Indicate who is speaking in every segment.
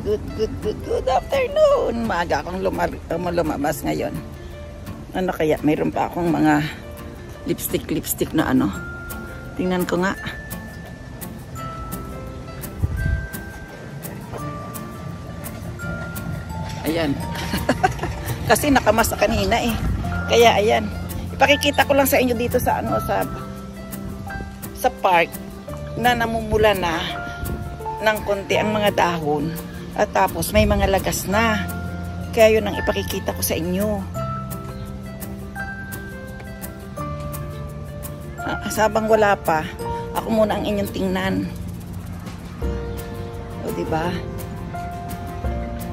Speaker 1: Good afternoon. Maaga akong lumabas ngayon. Ano kaya? Mayroon pa akong mga lipstick na ano. Tingnan ko nga. Ayan. Kasi nakamasa kanina eh. Kaya ayan. Ipakikita ko lang sa inyo dito sa ano, sa park na namumula na ng konti ang mga dahon. At tapos may mga lagas na. Kaya yun ang ipakikita ko sa inyo. Sabang wala pa, ako muna ang inyong tingnan. O diba?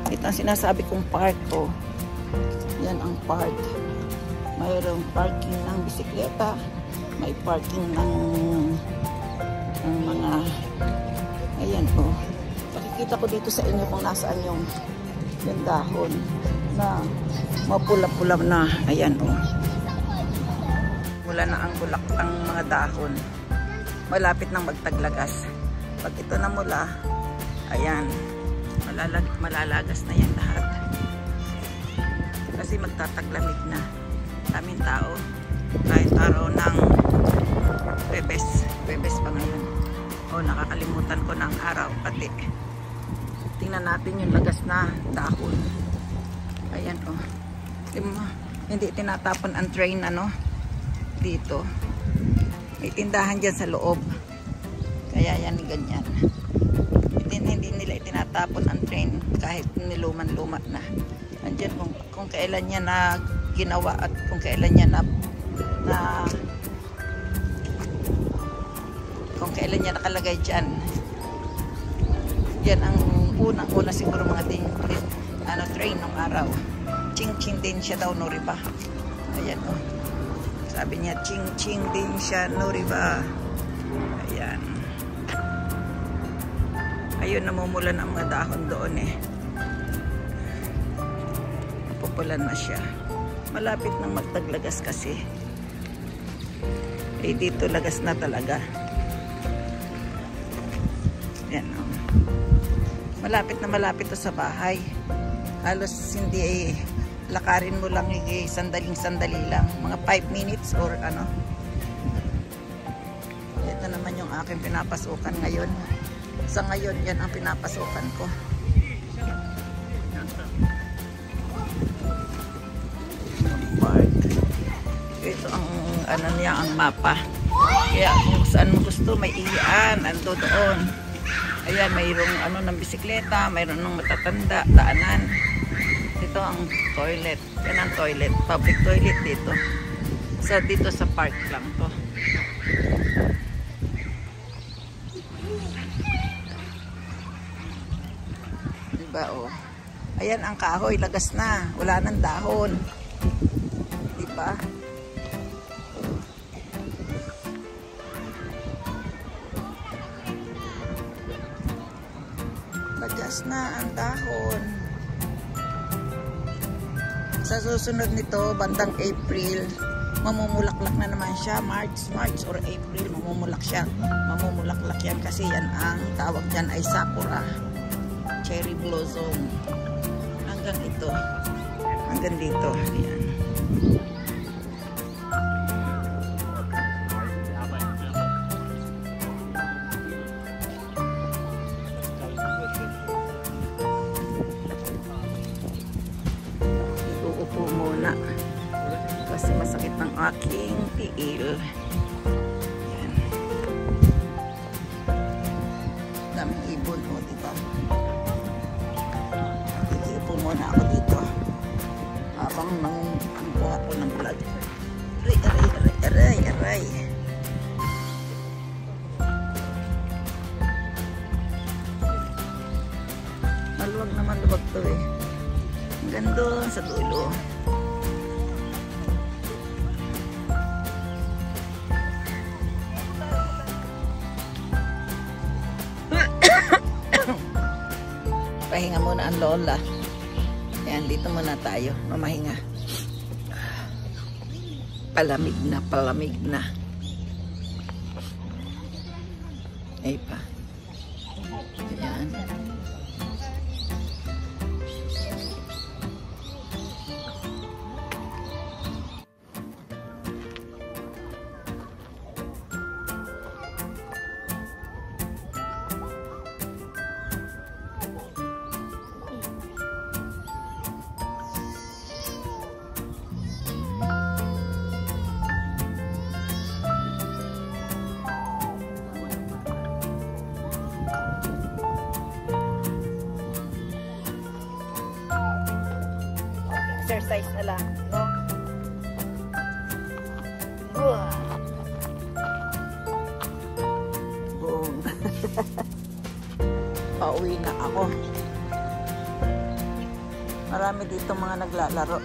Speaker 1: Ito ang sinasabi kong park ko. Yan ang park. Mayroong parking ng bisikleta. May parking ng mga ayan o. Pakikita ko dito sa inyo kung nasaan yung dahon na mapula-pula na. Ayan o. Mula na ang bulak ang mga dahon. Malapit nang magtaglagas. Pag ito na mula, ayan, malalagas na yan lahat. Kasi magtataglamig na. Daming tao. Kahit araw ng Webes pa ngayon. O, nakakalimutan ko ng araw pati. Tingnan natin yung lagas na dahon. Ayan o. Hindi tinatapon ang train ano dito. May tindahan dyan sa loob. Kaya yan ganyan. Hindi nila itinatapon ang train kahit niluman-luma na. Andyan kung kailan niya na ginawa at kung kailan niya kung kailan niya nakalagay dyan. Yan ang unang-una siguro mga train ng araw. Ching-ching din siya daw, no riba. Ayan o. Sabi niya, ching-ching din siya, no riba. Ayan. Ayun, namumulan ang mga dahon doon eh. Napupulan na siya. Malapit nang magtaglagas kasi. Eh, dito lagas na talaga. Yan o. Malapit to sa bahay. Halos hindi lakarin mo lang sandaling-sandali lang. Mga 5 minutes or ano. Ito naman yung aking pinapasukan ngayon. Sa ngayon, yan ang pinapasukan ko. Park. Ito ang ano niya, ang mapa. Kaya kung saan mo gusto, may iyan. Ando doon. Ayan, mayroong ano ng bisikleta, mayroong ng matatanda, daanan. Ito ang toilet. Yan ang toilet. Public toilet dito. So, dito sa park lang to. Diba, oh. Ayan ang kahoy. Lagas na. Wala nang dahon. Diba? Lagas na ang dahon. Sa susunod nito, bandang April, mamumulaklak na naman siya. March or April, mamumulak siya. Mamumulaklak yan kasi yan ang tawag dyan ay sakura. Cherry blossom. Hanggang ito. Hanggang dito. Ayan. Kasi masakit ng aking tiil. Yan. Daming ibon mo, diba? Iipo muna ako dito. Habang nangkuha ko ng vlog. Aray. Maluwag naman luwag to eh. Ang ganda sa dulo. Pahinga muna ang lola. Ayan, dito muna tayo. Mamahinga. Palamig na. Ay pa. Ayan. exercise na lang, no? Boom. Pauwi na ako. Marami dito mga naglalaro.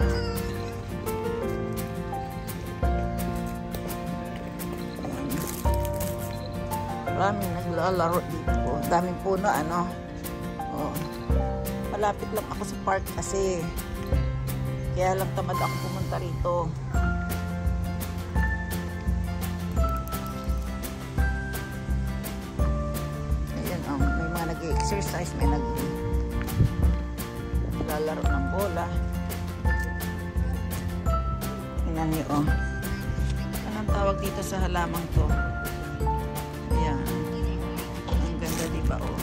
Speaker 1: Maraming naglalaro dito. Daming puno, ano. Oh. Malapit lang ako sa park kasi. Kaya lang tamad ako pumunta rito. Ayan, may mga nag-exercise, may naglalaro ng bola. Tingnan niyo, oh. Anong tawag dito sa halamang to? Ayan. Ang ganda, diba, oh.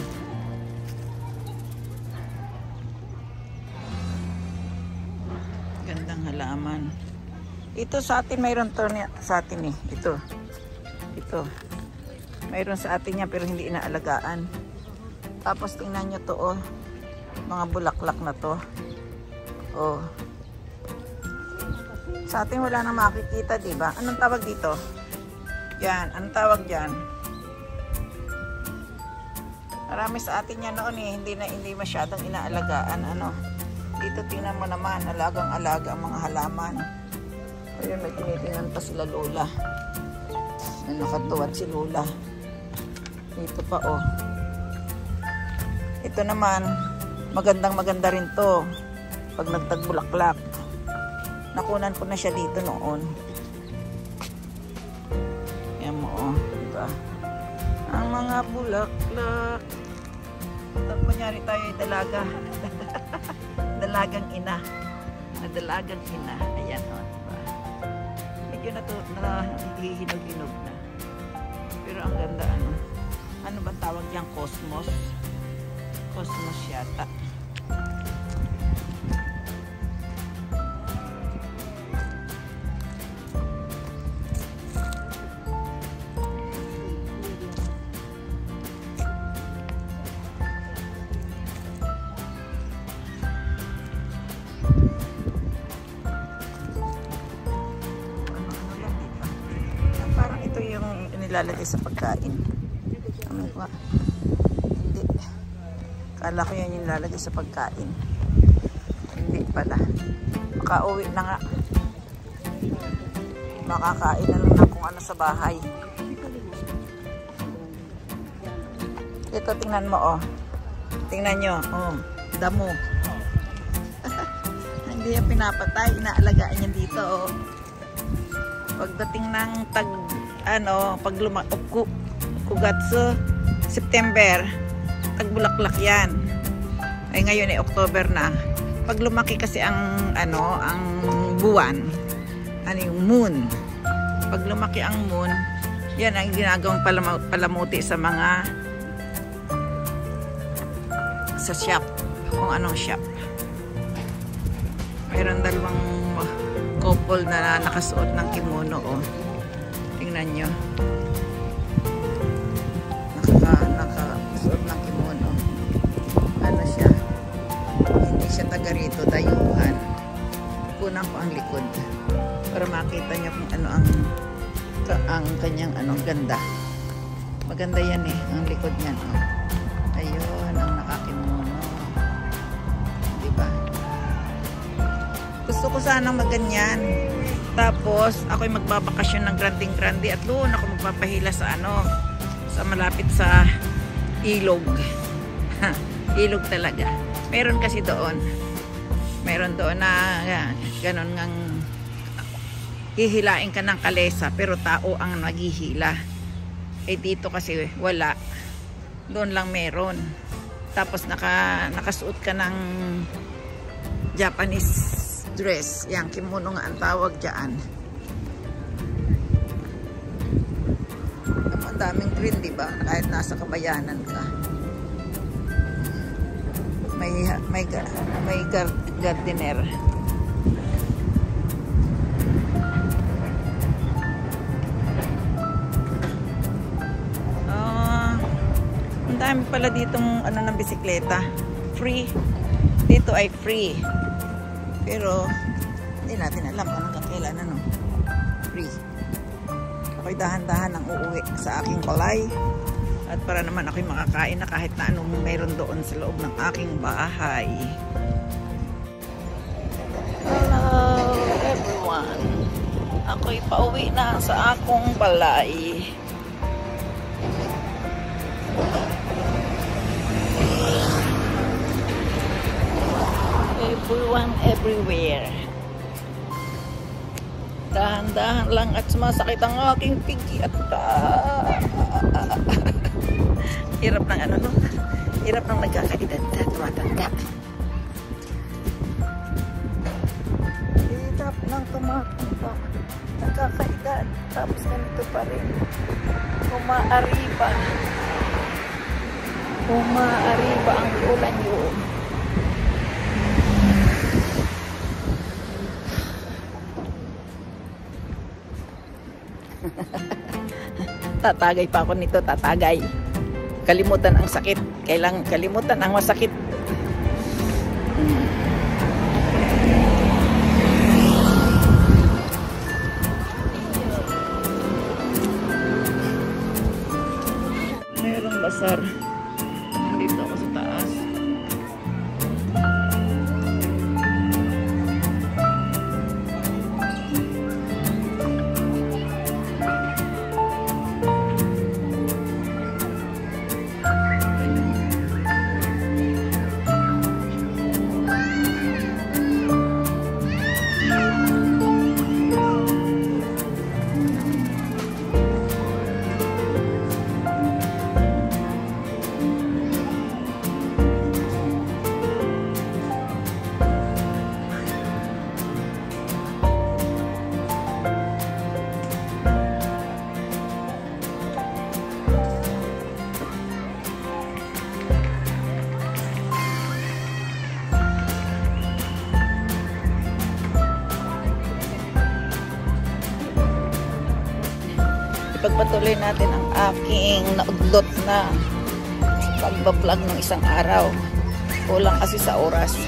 Speaker 1: Gandang halaman. Ito sa atin, mayroon to sa atin eh. Ito. Mayroon sa atin yan pero hindi inaalagaan. Tapos tingnan nyo to, oh. Mga bulaklak na to. Oh. Sa atin wala nang makikita, diba? Anong tawag dito? Yan. Anong tawag dyan? Marami sa atin yan noon eh. Hindi masyadong inaalagaan. Ano? Dito tingnan mo naman. Alagang-alaga ang mga halaman. Ayun, may tinitingnan pa sila Lola. May nakatuwad si Lola. Dito pa, oh. Ito naman, magandang-maganda rin to. Pag nagtagbulaklak. Nakunan ko na siya dito noon. Yan mo, oh. Diba? Ang mga bulaklak. Kunyari tayo ay dalaga. Dalagang ina. Dalagang ina. Ayan, oh. Diba? Medyo nahihinog-hinog na. Pero ang ganda, ano. Ano ba tawag yan? Cosmos. Cosmos yata. Parang ito yung inilalagay sa pagkain. Ano ba? Hindi. Kala ko yan yung lalagay sa pagkain. Hindi pala. Makauwi na nga. Makakain na lang kung ano sa bahay. Ito, tingnan mo, oh. Tingnan nyo, oh. Damo. Hindi yan pinapatay. Inaalagaan yan dito, oh. Pagdating ng pag kugatso, September, tagbulaklak yan. Ay ngayon ay October na. Pag lumaki kasi ang buwan, yung moon. Pag lumaki ang moon, yan ang ginagawang palamuti sa mga sa shop. Kung anong shop. Mayroon dalawang couple na nakasuot ng kimono, oh. Tingnan nyo. Nakasuot ng kimono. Ano siya? Hindi siya taga rito, dayuhan. Kunan ko ang likod para makita nyo kung ano ang kanyang ganda. Maganda yan eh, ang likod niyan, oh. Ayun, ang nakakimono. Diba? Gusto ko sanang maganyan. Tapos, ako'y magbabakasyon ng granding-grande at doon ako magpapahila sa sa malapit sa ilog. Ilog talaga. Meron kasi doon. Meron doon na ganon ngang hihilain ka ng kalesa pero tao ang naghihila. Eh dito kasi wala. Doon lang meron. Tapos nakasuot ka ng Japanese dress. Yan, kimono nga ang tawag dyan. Ang daming green, diba? Kahit nasa kabayanan ka. May gardener. Ang dami pala ditong ng bisikleta. Free. Dito ay free. Pero Hindi natin alam kung hanggang kailan ano. Free. Ako'y dahan-dahan ang uuwi sa aking balay. At para naman ako'y makakain na kahit na anong mayroon doon sa loob ng aking bahay. Hello everyone. Ako'y pauwi na sa akong balay. Everyone everywhere. Dahan-dahan lang at sumasakit ang aking pigi at hirap ng ano no? Hirap ng nagkakaedad at tumatanda. Hirap ng tumatanda. Nagkakaedad. Tapos ganito pa rin. Umaariba. Umaariba ang ulan yun. Tatagay pa ako nito, tatagay. Kalimutan ang sakit. Kailang kalimutan ang masakit. Mayroong basar. Nandito ako sa taas. Pagpatuloy natin ang aking naudlot na pagbablog ng isang araw. Kulang kasi sa oras.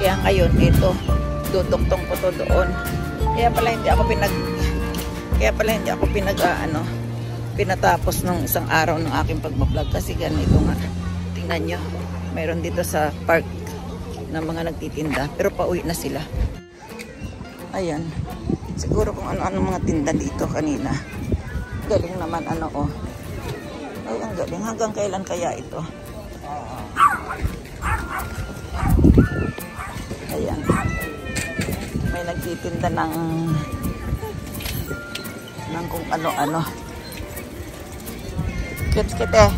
Speaker 1: Kaya ngayon ito, duduktong ko to doon. Kaya pala hindi ako pinatapos ng isang araw ng aking pagbablog kasi ganito nga. Tingnan nyo, mayroon dito sa park na mga nagtitinda pero pauwi na sila. Ayan. Siguro kung ano-ano mga tinda dito kanina. Galing naman ano oh. Ay, ang galing. Hanggang kailan kaya ito? Ayan. May nagtitinda ng kung ano-ano. Kits-kite.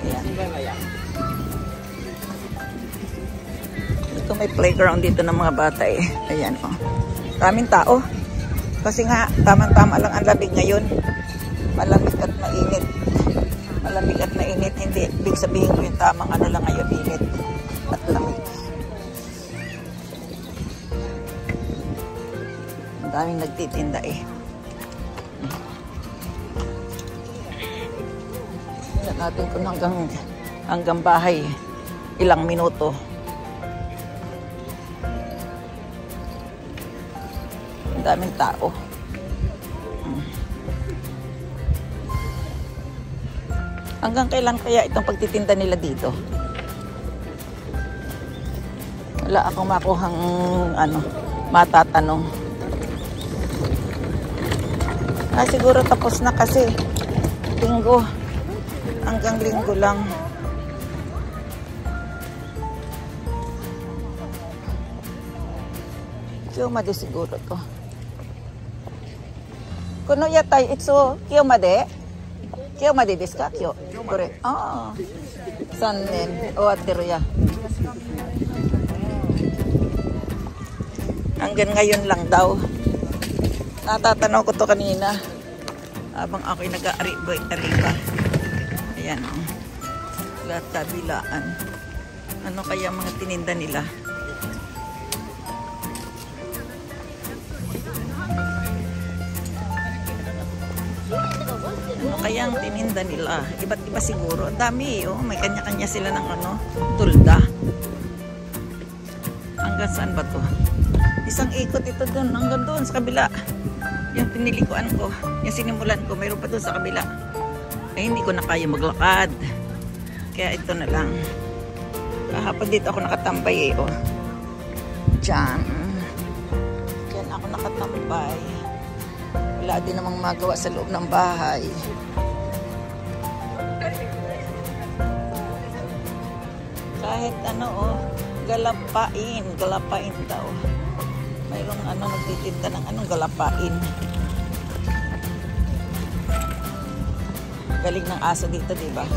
Speaker 1: Ayan. Ito may playground dito ng mga bata eh. Ayan oh. Daming tao. Kasi nga, tamang-tama lang ang lamig ngayon. Malamig at mainit. Malamig at mainit. Hindi, ibig sabihin ko yung tamang ano lang ngayon, init at lamig. Ang daming nagtitinda eh. Tingnan natin kung hanggang bahay. Ilang minuto. Daming tao. Hanggang kailan kaya itong pagtitinda nila dito? Wala akong makuhang matatanong. Siguro tapos na kasi linggo. Hanggang linggo lang. Kiyomade siguro to. Kuno yatai itsu kiyomade? Kiyomade desu ka? Kore. Ah. 3 年終わってるや. Hanggang ngayon lang daw. Natatanaw ko to kanina. Habang ako'y nag-aariba. Ayan. Lahat kabilaan. Ano kaya mga tininda nila? Ano kaya ang tininda nila? Iba't iba siguro. Ang dami oh. May kanya-kanya sila ng tulda. Hanggang saan ba to? Isang ikot ito dun, hanggang doon sa kabila. Yung pinilikuan ko, yung sinimulan ko, mayroon pa doon sa kabila. Ay, hindi ko na kaya maglakad. Kaya ito na lang. Kahapon dito ako nakatambay eh, oh. Diyan. Diyan ako nakatambay. Wala din namang magawa sa loob ng bahay. Kahit ano, oh, galapain daw. Mayroong ano, nagtitinda ng anong galapain. Galing ng aso dito, diba?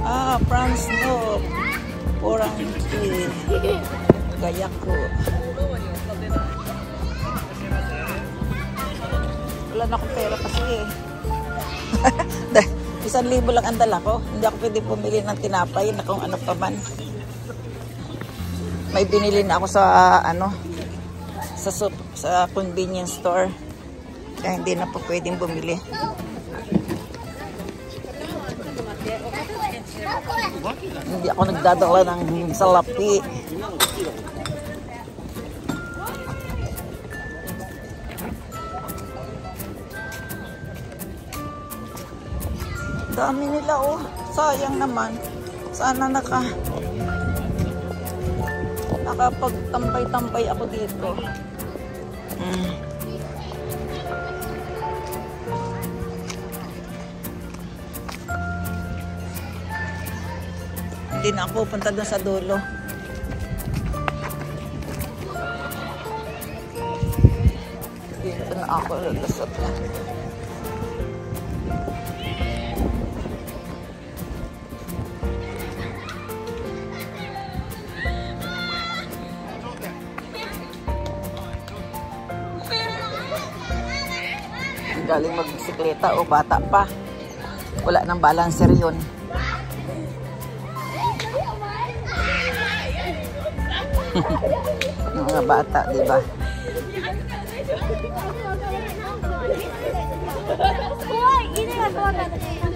Speaker 1: Ah, France no. Porang gaya ko. Wala na akong pera kasi eh. 1,000 lang ang dala ko. Hindi ako pwede pumili ng tinapay na kung ano pa man. May binili na ako sa ano, sa convenience store. Kaya hindi na po pwedeng bumili. Hindi ako nagdadala ng salapi. Dami nila oh. Sayang naman. Sana nakapagtambay-tambay ako dito. Hindi na ako pupunta doon sa dulo. Dito na ako lalasot na. Galing magbisikleta o bata pa. Wala nang balancer yun. Mga bata, diba?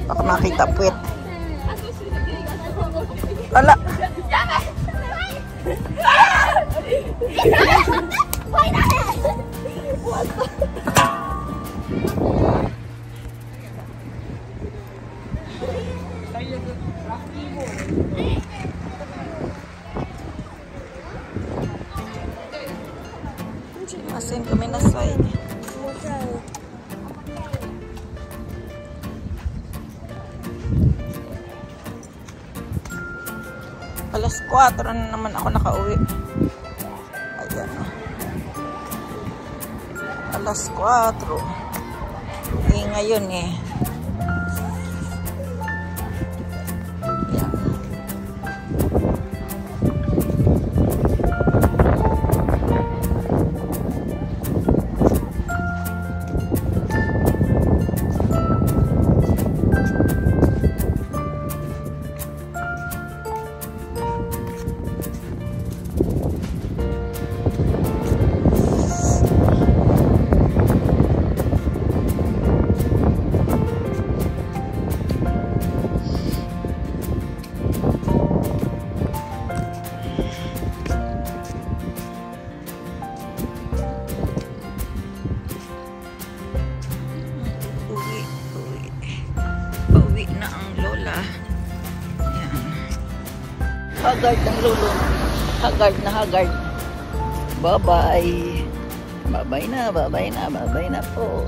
Speaker 1: Baka makita puwet. Wala. Masin kami na side. Alas 4 na naman ako nakauwi. Ayan o. Alas 4. Eh ngayon eh. Haggard ang lolo. Haggard na haggard. Bye-bye. Bye-bye na, bye-bye na, bye-bye na po.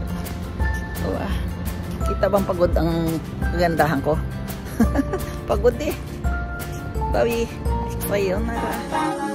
Speaker 1: Oh, kita bang pagod ang kagandahan ko? Pagod eh. Bawi. Sayonara.